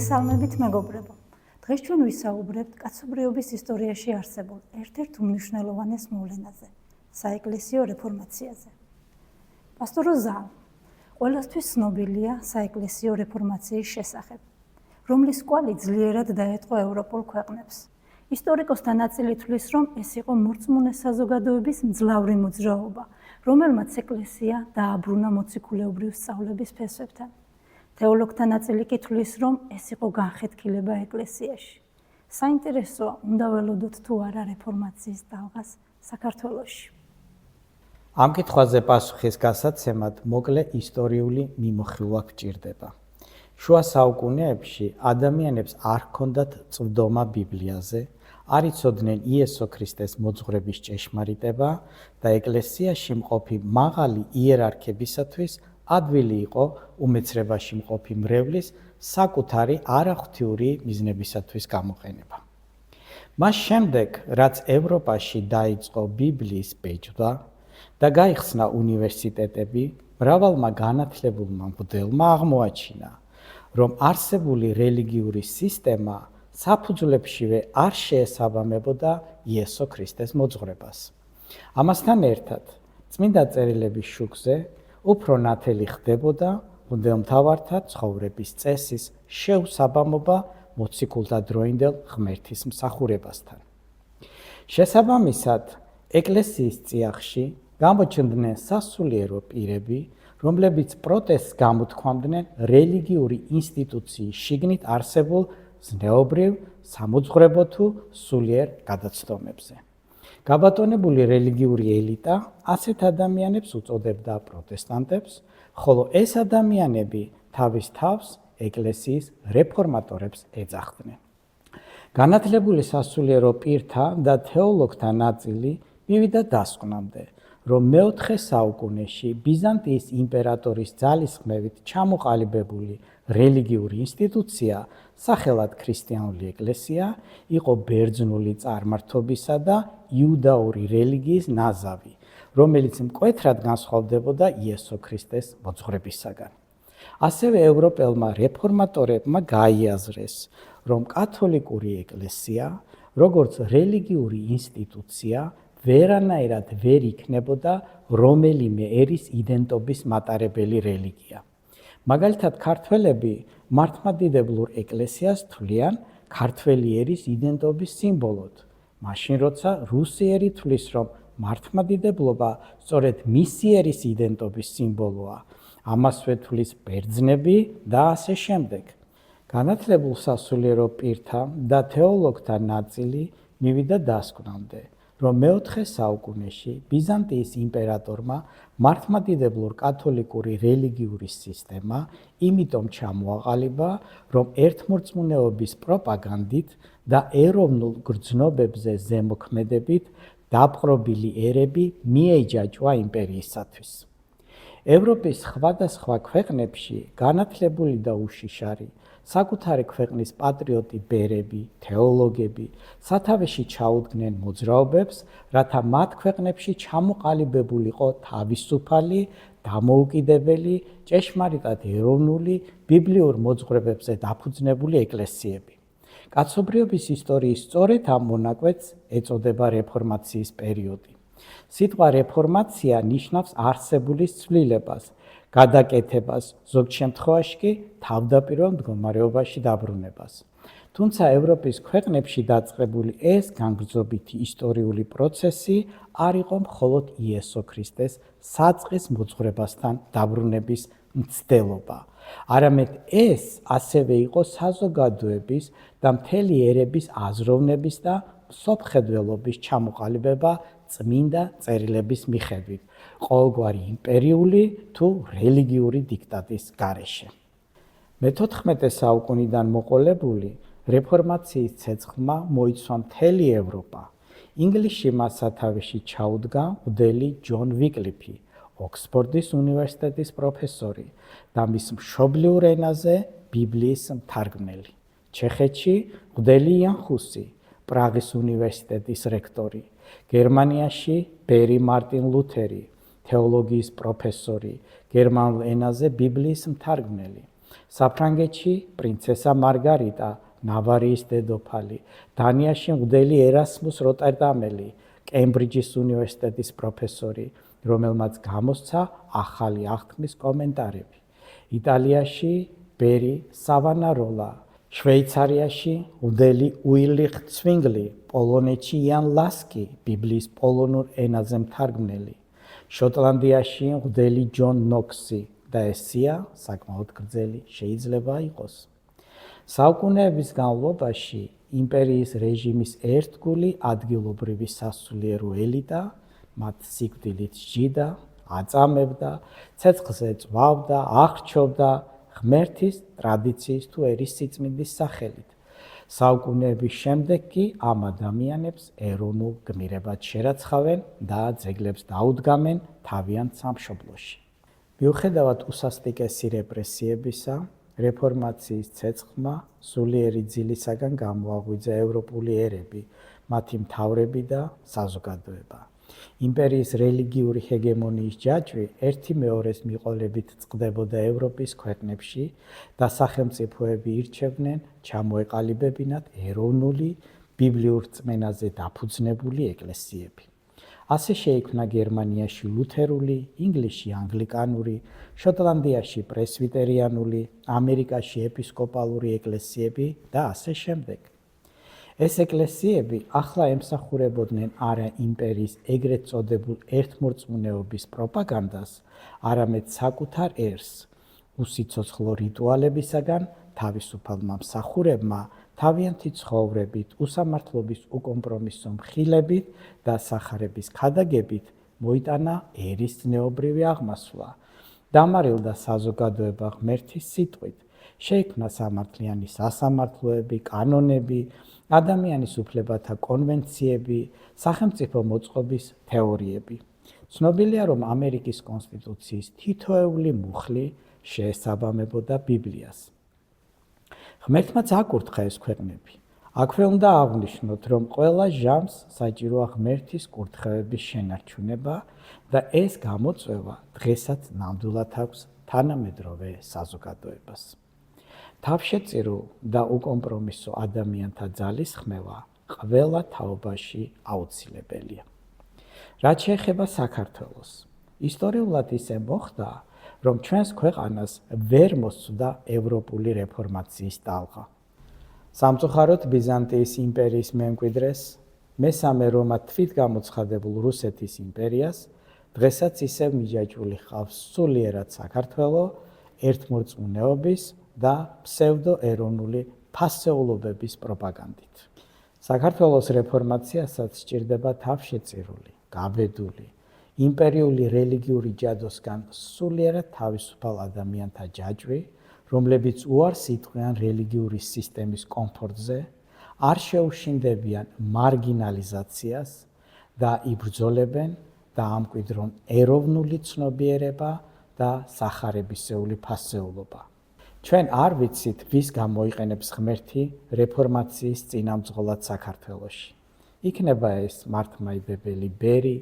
მოგესალმებით მეგობრებო. დღეს ჩვენ ვისაუბრებთ კაცობრიობის ისტორიაში არსებულ ერთ-ერთ უმნიშვნელოვანეს მოვლენაზე, საეკლესიო რეფორმაციაზე. პასტორ ზალ ყველასთვის ცნობილია საეკლესიო რეფორმაციის შესახებ, რომლის კვალი ძლიერად დაეტყო ევროპულ ქვეყნებს. ისტორიკოსთა ნაწილი თვლის, რომ ეს იყო მორწმუნე საზოგადოების მძლავრი მოძრაობა, რომელმაც ეკლესია დააბრუნა მოციქულეობრივ სწავლების ფესვებთან. თეოლოგთა ნაწილი კი თვლის, რომ ეს იყო განხეთქილება ეკლესიაში. საინტერესოა, უნდა ველოდოთ თუ არა რეფორმაციის ტალღას საქართველოში. ამ კითხვაზე პასუხის გასაცემად მოკლე ისტორიული მიმოხილვა გვჭირდება. შუა საუკუნეებში ადამიანებს არ ჰქონდათ წვდომა ბიბლიაზე, არ იცოდნენ იესო ქრისტეს მოძღვრების ჭეშმარიტება და ეკლესიაში მყოფი მაღალი იერარქებისათვის ადვილი იყო უმეცრებაში მყოფი მრევლის საკუთარი არაღვთიური მიზნებისათვის გამოყენება. მას შემდეგ, რაც ევროპაში დაიწყო ბიბლიის ბეჭდვა და გაიხსნა უნივერსიტეტები, მრავალმა განათლებულმა მღვდელმა აღმოაჩინა, რომ არსებული რელიგიური სისტემა საფუძვლებშივე არ შეესაბამებოდა იესო ქრისტეს მოძღვრებას. ამასთან ერთად, წმინდა წერილების შუქზე უფრო ნათელი ხდებოდა მღვდელმთავართა ცხოვრების წესის შეუსაბამობა მოციქულთა დროინდელ ღმერთის მსახურებასთან. შესაბამისად, ეკლესიის წიაღში გამოჩნდნენ სასულიერო პირები, რომლებიც პროტესტს გამოთქვამდნენ რელიგიური ინსტიტუციის შიგნით არსებულ ზნეობრივ, სამოძღვრებო თუ სულიერ გადაცდომებზე. გაბატონებული რელიგიური ელიტა ასეთ ადამიანებს უწოდებდა პროტესტანტებს, ხოლო ეს ადამიანები თავის თავს ეკლესიის რეფორმატორებს ეძახდნენ. განათლებული სასულიერო პირთა და თეოლოგთა ნაწილი მივიდა დასკვნამდე, რომ მეოთხე საუკუნეში ბიზანტიის იმპერატორის ძალისხმევით ჩამოყალიბებული რელიგიური ინსტიტუცია, სახელად ქრისტიანული ეკლესია, იყო ბერძნული წარმართობისა და იუდაური რელიგიის ნაზავი, რომელიც მკვეთრად განსხვავდებოდა იესო ქრისტეს მოძღვრებისაგან. ასევე ევროპელმა რეფორმატორებმა გაიაზრეს, რომ კათოლიკური ეკლესია, როგორც რელიგიური ინსტიტუცია, ვერანაირად ვერ იქნებოდა რომელიმე ერის იდენტობის მატარებელი რელიგია. მაგალითად, ქართველები მართლმადიდებლურ ეკლესიას თვლიან ქართველი ერის იდენტობის სიმბოლოდ, მაშინ როცა რუსი თვლის, რომ მართლმადიდებლობა სწორედ მისი ერის იდენტობის სიმბოლოა, ამასვე თვლის ბერძნები და ასე შემდეგ. განათლებულ სასულიერო პირთა და თეოლოგთა ნაწილი მივიდა დასკვნამდე, რომ მეოთხე საუკუნეში ბიზანტიის იმპერატორმა მართლმადიდებლურ კათოლიკური რელიგიური სისტემა იმიტომ ჩამოაყალიბა, რომ ერთმორწმუნეობის პროპაგანდით და ეროვნულ გრძნობებზე ზემოქმედებით დაპყრობილი ერები მიეჯაჭვა იმპერიისათვის. ევროპის სხვადასხვა ქვეყნებში განათლებული და უშიშარი საკუთარი ქვეყნის პატრიოტი ბერები, თეოლოგები სათავეში ჩაუდგნენ მოძრაობებს, რათა მათ ქვეყნებში ჩამოყალიბებულიყო თავისუფალი, დამოუკიდებელი, ჭეშმარიტად ეროვნული, ბიბლიურ მოძღვრებებზე დაფუძნებული ეკლესიები. კაცობრიობის ისტორიის სწორედ ამ მონაკვეთს ეწოდება რეფორმაციის პერიოდი. სიტყვა რეფორმაცია ნიშნავს არსებულის ცვლილებას, გადაკეთებას, ზოგ შემთხვევაში კი თავდაპირველ მდგომარეობაში დაბრუნებას. თუმცა ევროპის ქვეყნებში დაწყებული ეს განგრძობითი ისტორიული პროცესი არ იყო მხოლოდ იესო ქრისტეს საწყის მოძღვრებასთან დაბრუნების მცდელობა, არამედ ეს ასევე იყო საზოგადოების და მთელი ერების აზროვნების და მსოფლმხედველობის ჩამოყალიბება წმინდა წერილების მიხედვით, ყოველგვარი იმპერიული თუ რელიგიური დიქტატის გარეშე. მე-14 საუკუნიდან მოყოლებული რეფორმაციის ცეცხლმა მოიცვა მთელი ევროპა. ინგლისში მას სათავეში ჩაუდგა მღვდელი ჯონ ვიკლიფი, ოქსფორდის უნივერსიტეტის პროფესორი და მის მშობლიურ ენაზე ბიბლიის მთარგმნელი. ჩეხეთში მღვდელი იან ჰუსი, პრაღის უნივერსიტეტის რექტორი. გერმანიაში ბერი მარტინ ლუთერი, თეოლოგიის პროფესორი, გერმანულ ენაზე ბიბლიის მთარგმნელი. საფრანგეთში პრინცესა მარგარიტა, ნავარიის დედოფალი, დანიაში მღვდელი ერასმუს როტერდამელი, კემბრიჯის უნივერსიტეტის პროფესორი, რომელმაც გამოსცა ახალი აღთქმის კომენტარები. იტალიაში ბერი სავანაროლა, შვეიცარიაში მღვდელი უილრიხ ცვინგლი, პოლონეთში იან ლასკი, ბიბლიის პოლონურ ენაზე მთარგმნელი, შოტლანდიაში მღვდელი ჯონ ნოქსი და ეს სია საკმაოდ გრძელი შეიძლება იყოს. საუკუნეების განმავლობაში იმპერიის რეჟიმის ერთგული ადგილობრივი სასულიერო ელიტა მათ სიკვდილით სჯიდა, აწამებდა, ცეცხლზე წვავდა, ახრჩობდა ღმერთის ტრადიციის თუ ერის სიწმინდის სახელით. საუკუნეების შემდეგ კი ამ ადამიანებს ეროვნულ გმირებად შერაცხავენ და ძეგლებს დაუდგამენ თავიანთ სამშობლოში. მიუხედავად უსასტიკესი რეპრესიებისა, რეფორმაციის ცეცხლმა სულიერი ძილისაგან გამოაღვიძა ევროპული ერები, მათი მთავრები და საზოგადოება. იმპერიის რელიგიური ჰეგემონიის ჯაჭვი ერთი მეორეს მიყოლებით წყდებოდა ევროპის ქვეყნებში და სახელმწიფოები ირჩევდნენ ჩამოეყალიბებინათ ეროვნული, ბიბლიურ რწმენაზე დაფუძნებული ეკლესიები. ასე შეიქმნა გერმანიაში ლუთერული, ინგლისში ანგლიკანური, შოტლანდიაში პრესვიტერიანული, ამერიკაში ეპისკოპალური ეკლესიები და ასე შემდეგ. ეს ეკლესიები ახლა ემსახურებოდნენ არა იმპერიის ეგრეთ წოდებულ ერთმორწმუნეობის პროპაგანდას, არამედ საკუთარ ერს, უსიცოცხლო რიტუალებისაგან თავისუფალმა მსახურებმა თავიანთი ცხოვრებით, უსამართლობის უკომპრომისო მხილებით და სახარების ქადაგებით მოიტანა ერის ზნეობრივი აღმასვლა, დამარილდა საზოგადოება ღმერთის სიტყვით, შეიქმნა სამართლიანი სასამართლოები, კანონები, ადამიანის უფლებათა კონვენციები, სახელმწიფო მოწყობის თეორიები. ცნობილია, რომ ამერიკის კონსტიტუციის თითოეული მუხლი შეესაბამებოდა ბიბლიას. ღმერთმაც აკურთხა ეს ქვეყნები. აქვე უნდა აღვნიშნოთ, რომ ყველა ჟამს საჭიროა ღმერთის კურთხევების შენარჩუნება და ეს გამოწვევა დღესაც ნამდვილად აქვს თანამედროვე საზოგადოებას. თავშეწირულ და უკომპრომისო ადამიანთა ძალისხმევა ყველა თაობაში აუცილებელია. რაც შეეხება საქართველოს, ისტორიულად ისე მოხდა, რომ ჩვენს ქვეყანას ვერ მოსწვდა ევროპული რეფორმაციის ტალღა. სამწუხაროდ ბიზანტიის იმპერიის მემკვიდრეს, მესამე რომად თვითგამოცხადებულ რუსეთის იმპერიას, დღესაც ისევ მიჯაჭვული ჰყავს სულიერად საქართველო ერთმორწმუნეობის და ფსევდოეროვნული ფასეულობების პროპაგანდით. საქართველოს რეფორმაციასაც სჭირდება თავშეწირული, გაბედული, იმპერიული რელიგიური ჯადოსგან სულიერად თავისუფალ ადამიანთა ჯაჭვი, რომლებიც უარს იტყვიან რელიგიური სისტემის კომფორტზე, არ შეუშინდებიან მარგინალიზაციას და იბრძოლებენ და ამკვიდრონ ეროვნული ცნობიერება და სახარებისეული ფასეულობა. ჩვენ არ ვიცით, ვის გამოიყენებს ღმერთი რეფორმაციის წინამძღოლად საქართველოში. იქნება ეს მართლმადიდებელი ბერი,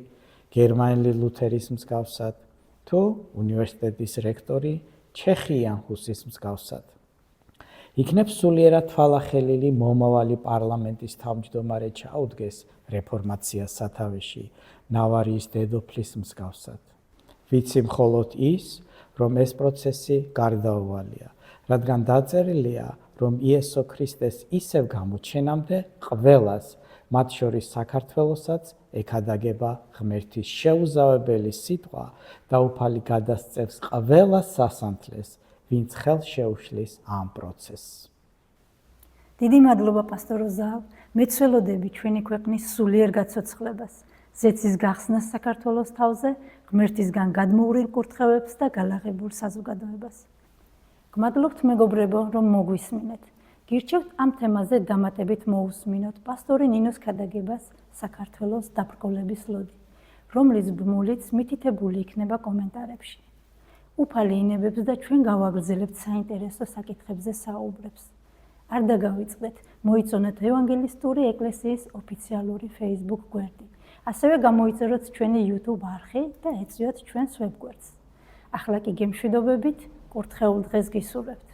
გერმანელი ლუთერის მსგავსად, თუ უნივერსიტეტის რექტორი ჩეხი იან ჰუსის მსგავსად. იქნებ სულიერად თვალახელილი მომავალი პარლამენტის თავმჯდომარე ჩაუდგეს რეფორმაციას სათავეში ნავარიის დედოფლის მსგავსად. ვიცი მხოლოდ ის, რომ ეს პროცესი გარდაუვალია, რადგან დაწერილია, რომ იესო ქრისტეს ისევ გამოჩენამდე ყველას, მათ შორის საქართველოსაც ეკადაგება ღმერთის შეუზავებელი სიტყვა და უფალი გადასწევს ყველას სასანთლეს, ვინც ხელს შეუშლის ამ პროცესს. დიდი მადლობა პასტორ ზაალ, მეცველოდები ჩვენი ქვეყნის სულიერ გაცოცხლებას, ზეცის გახსნას საქართველოს თავზე, ღმერთისგან გადმოურილ კურთხევებს და გალაღებულ საზოგადოებას. გმადლობთ მეგობრებო, რომ მოგვისმინეთ. გირჩევთ ამ თემაზე დამატებით მოусმინოთ პასტორი ნინოს ქადაგებას საქართველოს დაბრკოლების ლოდი, რომლის ბმულიც მითითებული იქნება კომენტარებში. უფალი ინებებს და ჩვენ გავაგრძელებთ საინტერესო საკითხებზე საუბრებს. არ დაგავიწყდეთ, მოიწონეთ ევანგელისტური ეკლესიის ოფიციალური Facebook გვერდი. ასევე გამოიწეროთ ჩვენი YouTube არხი და ეწვიოთ ჩვენს ვებგვერდს. ახლა კი გემშვიდობებით, კურთხეულ დღეს გისურვებთ.